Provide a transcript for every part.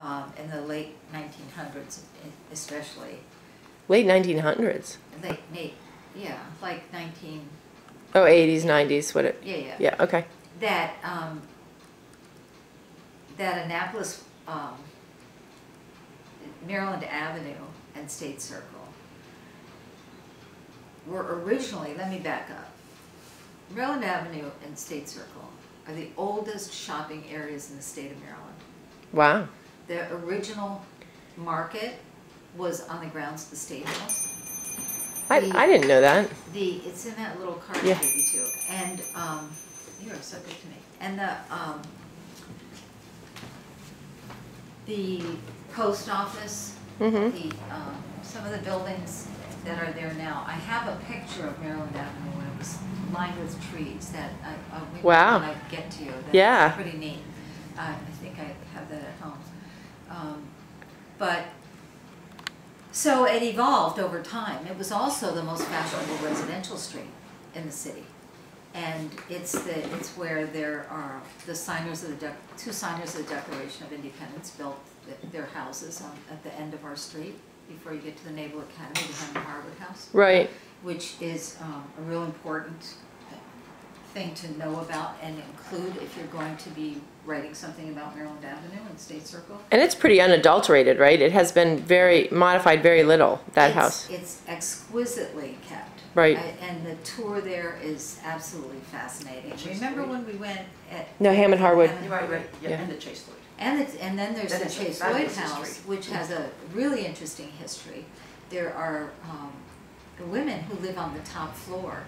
in the late 1900s, especially. Late 1900s. Yeah, like 19. Oh, 80s, 90s. What it? Yeah. Yeah. Okay. That that Annapolis, Maryland Avenue and State Circle were originally. Let me back up. Maryland Avenue and State Circle are the oldest shopping areas in the state of Maryland. Wow. The original market was on the grounds of the State House. I didn't know that. It's in that little card Yeah. I gave you too. And you are so good to me. And the post office, some of the buildings that are there now. I have a picture of Maryland Avenue when it was lined with trees that Wow. when I get to you. That's Yeah. pretty neat. I think I have that at home. But so it evolved over time. It was also the most fashionable residential street in the city, and it's where there are the signers of the two signers of the Declaration of Independence built their houses at the end of our street before you get to the Naval Academy behind the Harvard House. Right. Which is a real important thing to know about and include if you're going to be writing something about Maryland Avenue and State Circle. And it's pretty unadulterated, right? It has been modified very little, that house. It's exquisitely kept. Right. And the tour there is absolutely fascinating. Remember when we went at... No, Hammond Harwood. Right. Yeah, and the Chase Lloyd. And then there's the Chase Lloyd House, which has a really interesting history. There are women who live on the top floor,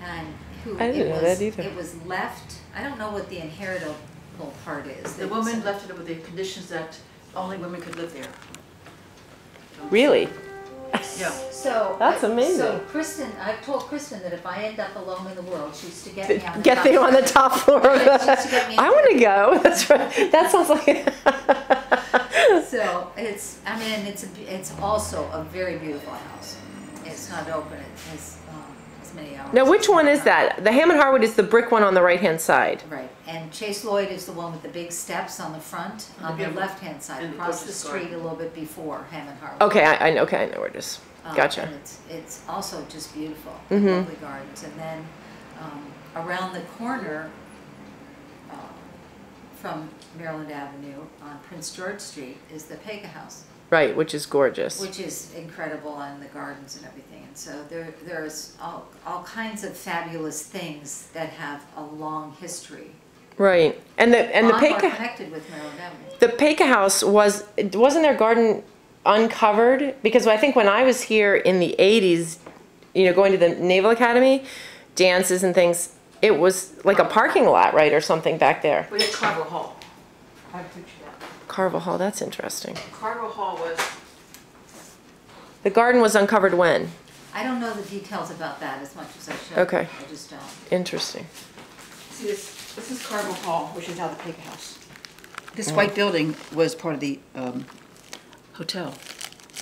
and who I didn't know that either. It was left. I don't know what the inheritable part is. The woman left it with the conditions that only women could live there. Really? Yeah. So that's amazing. So Kristen, I've told Kristen that if I end up alone in the world, she's to get me on the Get them on the top floor. I want to go. That's right. That sounds like. So it's also a very beautiful house. It's not open. It has as many hours. Now, which one is that? The Hammond Harwood is the brick one on the right-hand side. Right, and Chase Lloyd is the one with the big steps on the front, on the left-hand side, across the street a little bit before Hammond Harwood. Okay, I know where it is. Gotcha. And it's also just beautiful, lovely gardens. And then around the corner from Maryland Avenue on Prince George Street is the Pega House. Right, which is gorgeous. Which is incredible, and the gardens and everything. And so there's all kinds of fabulous things that have a long history. Right, and the Pega connected with Maryland Avenue. The Pega House wasn't their garden uncovered? Because I think when I was here in the 80s, going to the Naval Academy, dances and things, it was like a parking lot, right, or something back there. We had Carver Hall. I picture that. Carver Hall, that's interesting. Carver Hall was... The garden was uncovered when? I don't know the details about that as much as I should. Okay. I just don't. Interesting. See, this is Carver Hall, which is now the Pega House. This white building was part of the hotel.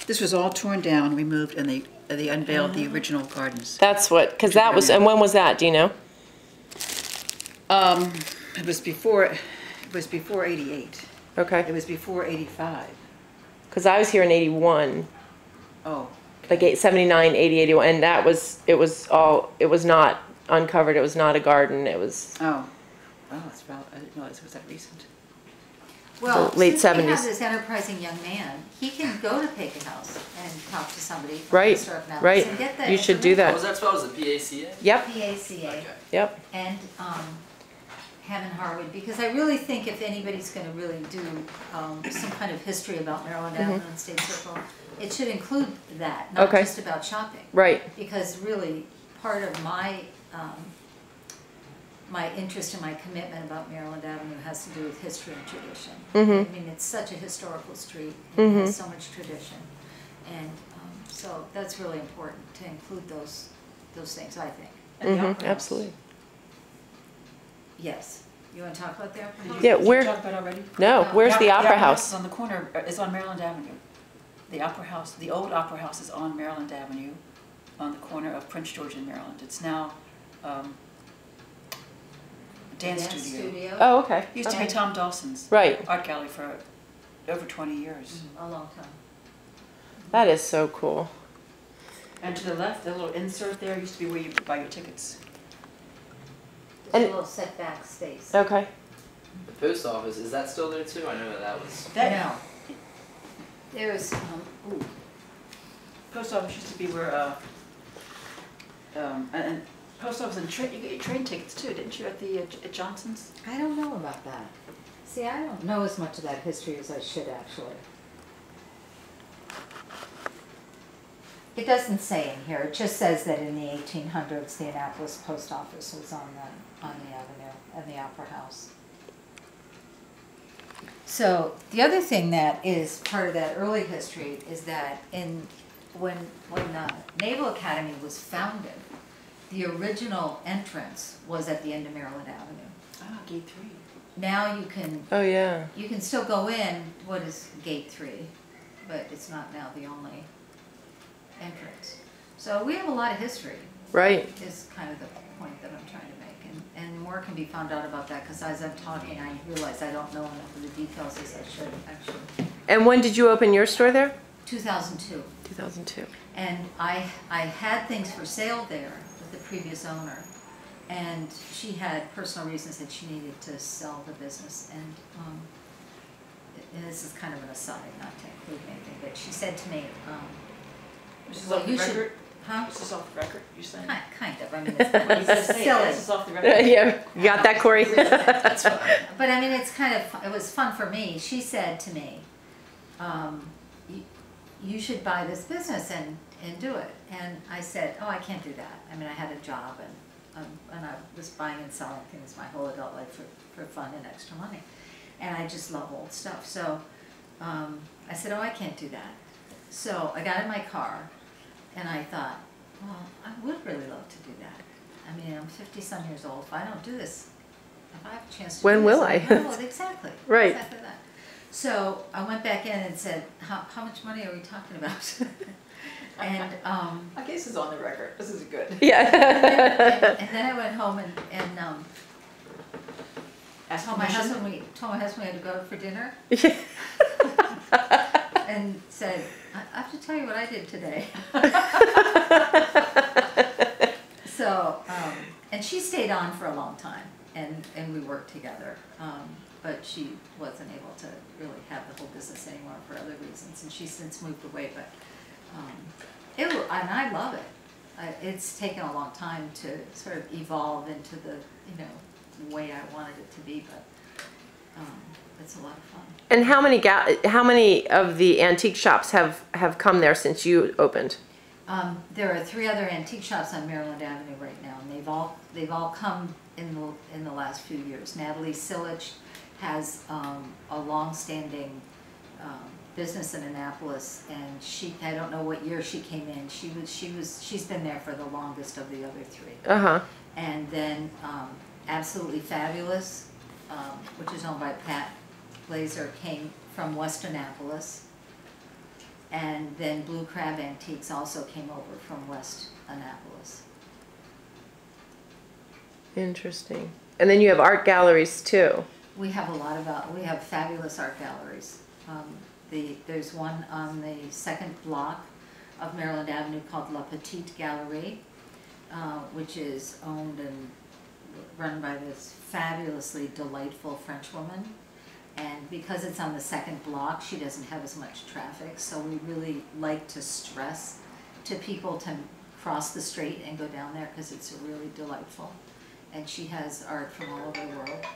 This was all torn down, removed, and they unveiled the original gardens. That's what, because that was, and when was that, do you know? It was before 88. Okay. It was before 85. Because I was here in 81. Oh. Like 79, 80, 81, and it was not uncovered, it was not a garden, it was... Oh, it's about, I didn't realize it was that recent. Well, late since 70s. we have this enterprising young man, he can go to Pega House and talk to somebody from Right, Historic Annapolis right. and get that You should do that. What was that spelled? Was it PACA? Yep. PACA. Okay. Yep. And Hammond Harwood, because I really think if anybody's going to really do some kind of history about Maryland Avenue and State Circle, it should include that, not just about shopping. Right. Because really, part of my my interest and my commitment about Maryland Avenue has to do with history and tradition. I mean, it's such a historical street, and it has so much tradition, and so that's really important to include those things, I think. And the Opera House. Absolutely. Yes. You want to talk about the Opera House? Yeah, Did you talk about already? No, where's the Opera House? Is on the corner, is on Maryland Avenue. The Opera House, the old Opera House is on Maryland Avenue, on the corner of Prince George and Maryland. It's now a dance studio. Oh, okay. It used to be Tom Dawson's Right. art gallery for over 20 years. A long time. That is so cool. And to the left, the little insert there used to be where you buy your tickets. There's And- a little setback space. Okay. The post office, is that still there too? I know that was. No. There's, Ooh. Post office used to be where, and post office and train, you get your train tickets too, didn't you, at the, at Johnson's? I don't know about that. See, I don't know as much of that history as I should actually. It doesn't say in here, it just says that in the 1800s, the Annapolis post office was on the avenue and the Opera House. So the other thing that is part of that early history is that when the Naval Academy was founded, the original entrance was at the end of Maryland Avenue. Ah, Gate 3. Now you can Oh, yeah. you can still go in what is Gate 3, but it's not now the only entrance. So we have a lot of history. Right. Is kind of the point that I'm trying to make, and more can be found out about that because as I'm talking, I realize I don't know enough of the details as I should actually. And when did you open your store there? 2002. 2002. And I had things for sale there with the previous owner, and she had personal reasons that she needed to sell the business. And this is kind of an aside, not to include anything, but she said to me, This is well, off the you should, record? huh? This is off the record, you're saying? Kind of. I mean, it's, What are you gonna it's say? silly. This is off the record? Yeah, you got that, Corey? That's fine. But I mean, it's kind of, it was fun for me. She said to me, you should buy this business and do it. And I said, oh, I can't do that. I mean, I had a job and I was buying and selling things my whole adult life for fun and extra money. And I just love old stuff. So I said, oh, I can't do that. So I got in my car and I thought, well, I would really love to do that. I mean, I'm 50-some years old. If I don't do this, if I have a chance to When do this, will I? No, exactly. Right. Exactly that. So I went back in and said, how much money are we talking about? And I guess it's on the record, this is good. Yeah. and then I went home and Ask told my permission? husband we had to go out for dinner Yeah. and said, I have to tell you what I did today. So, and she stayed on for a long time and we worked together. But she wasn't able to really have the whole business anymore for other reasons, and she's since moved away. But and I love it. It's taken a long time to sort of evolve into the way I wanted it to be, but it's a lot of fun. And how many of the antique shops have come there since you opened? There are 3 other antique shops on Maryland Avenue right now, and they've all come in the last few years. Natalie Silich has a long-standing business in Annapolis, and I don't know what year she came in. She's been there for the longest of the other 3. Uh-huh. And then Absolutely Fabulous, which is owned by Pat Glazer, came from West Annapolis. And then Blue Crab Antiques also came over from West Annapolis. Interesting. And then you have art galleries too. We have we have fabulous art galleries. There's one on the 2nd block of Maryland Avenue called La Petite Galerie, which is owned and run by this fabulously delightful French woman. And because it's on the 2nd block, she doesn't have as much traffic, so we really like to stress to people to cross the street and go down there because it's really delightful. And she has art from all over the world.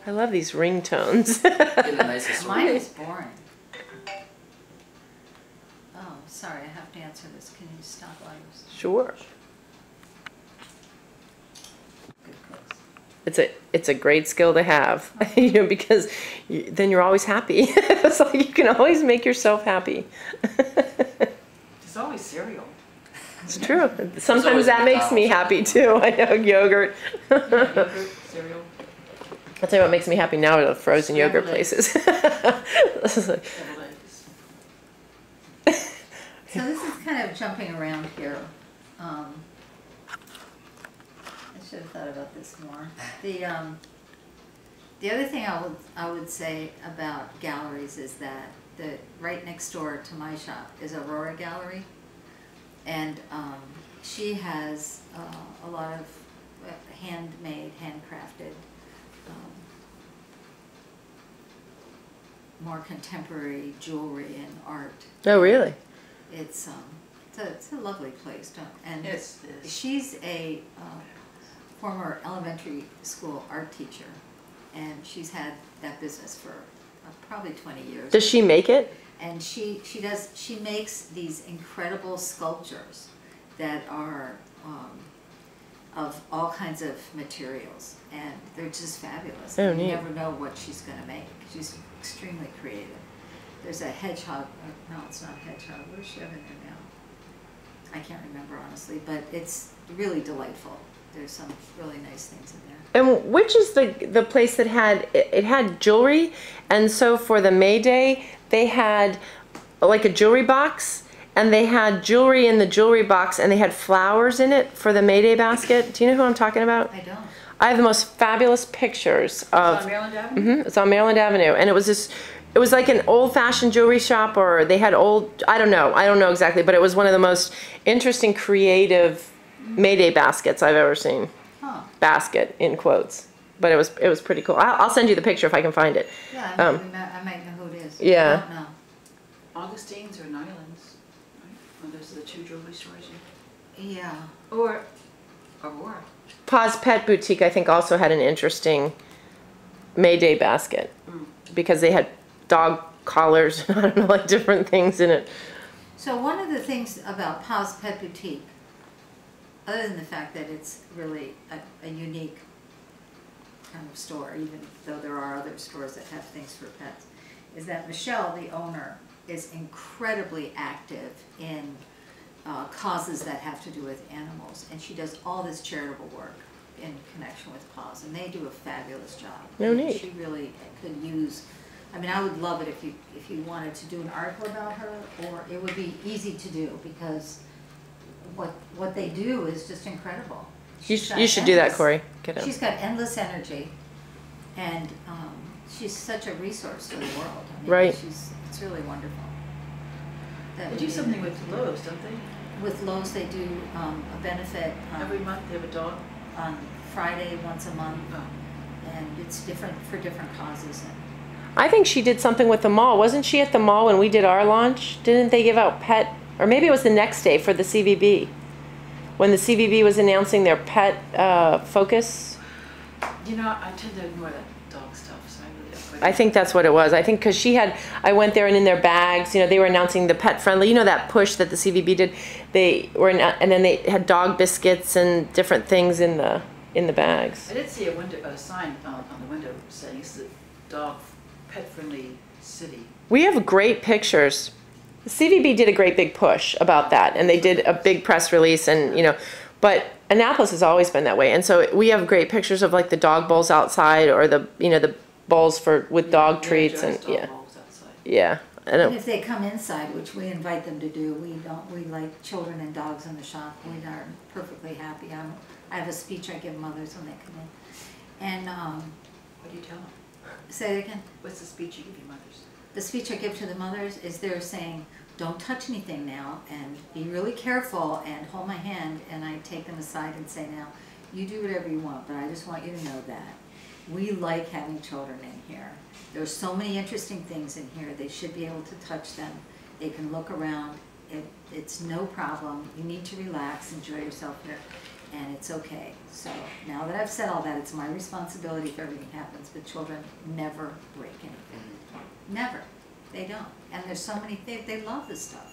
I love these ringtones. Getting a nice assortment. Mine is boring. Oh, sorry, I have to answer this. Can you stop while you're Sure. good cooks? It's a great skill to have, because then you're always happy. It's like you can always make yourself happy. There's always cereal. It's true. Sometimes always that makes me happy too. I know, yogurt. Yogurt, cereal, I'll tell you what makes me happy now are the frozen yogurt Scrambled eggs. places. This is like, deviled eggs. So this is kind of jumping around here. I should have thought about this more. The other thing I would say about galleries is that right next door to my shop is Aurora Gallery, and she has a lot of handmade, handcrafted, more contemporary jewelry and art. Oh, really? It's a lovely place, and Yes, it is. she's a former elementary school art teacher, and she's had that business for probably 20 years. Does she make it? And she makes these incredible sculptures that are of all kinds of materials, and they're just fabulous. Oh, And you neat. never know what she's going to make. She's extremely creative. There's a hedgehog. No, it's not a hedgehog. What does she have in there now? I can't remember honestly, but it's really delightful. There's some really nice things in there. And which is the place that had it had jewelry, and so for the May Day they had like a jewelry box, and they had jewelry in the jewelry box, and they had flowers in it for the May Day basket. Do you know who I'm talking about? I don't. I have the most fabulous pictures of. On Maryland Avenue? It's on Maryland Avenue, and it was this. It was like an old-fashioned jewelry shop, or they had old. I don't know exactly, but it was one of the most interesting, creative May Day baskets I've ever seen. Huh. Basket in quotes, but it was pretty cool. I'll send you the picture if I can find it. Yeah, I might know who it is. Yeah. I don't know. Augustine's or Nyland's, right? Well, those are the two jewelry stores. Yeah. Or Aurora. Pa's Pet Boutique, I think, also had an interesting May Day basket because they had dog collars and I don't know, like different things in it. So one of the things about Pa's Pet Boutique, other than the fact that it's really a unique kind of store, even though there are other stores that have things for pets, is that Michelle, the owner, is incredibly active in causes that have to do with animals, and she does all this charitable work in connection with Paws, and they do a fabulous job. Oh, neat. She really could use. I mean, I would love it if you wanted to do an article about her, or it would be easy to do because what they do is just incredible. You She's got should do that, endless- Corey. Get She's him. got endless energy, and she's such a resource to the world. I mean, Right. It's really wonderful. That They would do be- something with Lowe's, don't they? With Lowe's, they do a benefit Every month they have a dog. on Friday once a month, Oh. and it's different for different causes. And I think she did something with the mall. Wasn't she at the mall when we did our launch? Didn't they give out pet, or maybe it was the next day for the CVB, when the CVB was announcing their pet focus? You know, I tend to ignore that dog stuff, so I really don't. I think that's what it was. I think because I went there and in their bags, they were announcing the pet friendly, that push that the CVB did. They were, and then they had dog biscuits and different things in the bags. I did see a sign on the window saying it's the dog pet-friendly city. We have great pictures. The CVB did a great big push about that, and they did a big press release, and but Annapolis has always been that way, and so we have great pictures of like the dog bowls outside, or the the bowls with dog treats, and dog bowls outside. yeah. And if they come inside, which we invite them to do, we like children and dogs in the shop. We are perfectly happy. I have a speech I give mothers when they come in. And What do you tell them? say it again. What's the speech you give your mothers? The speech I give to the mothers is they're saying, don't touch anything now, and be really careful, and hold my hand, and I take them aside and say, now, you do whatever you want, but I just want you to know that we like having children in here. There's so many interesting things in here. They should be able to touch them. They can look around. It's no problem. You need to relax, enjoy yourself here, and it's okay. So now that I've said all that, it's my responsibility if everything happens, but children never break anything. Never. They don't. And there's so many, they love this stuff.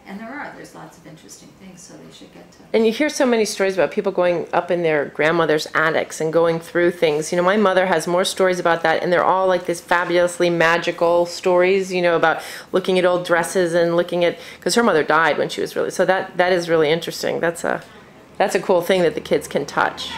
And there's lots of interesting things, so they should get to. And you hear so many stories about people going up in their grandmother's attics and going through things. My mother has more stories about that, and they're all like this fabulously magical stories, about looking at old dresses and looking at, because her mother died when she was really, so that is really interesting. That's a cool thing that the kids can touch.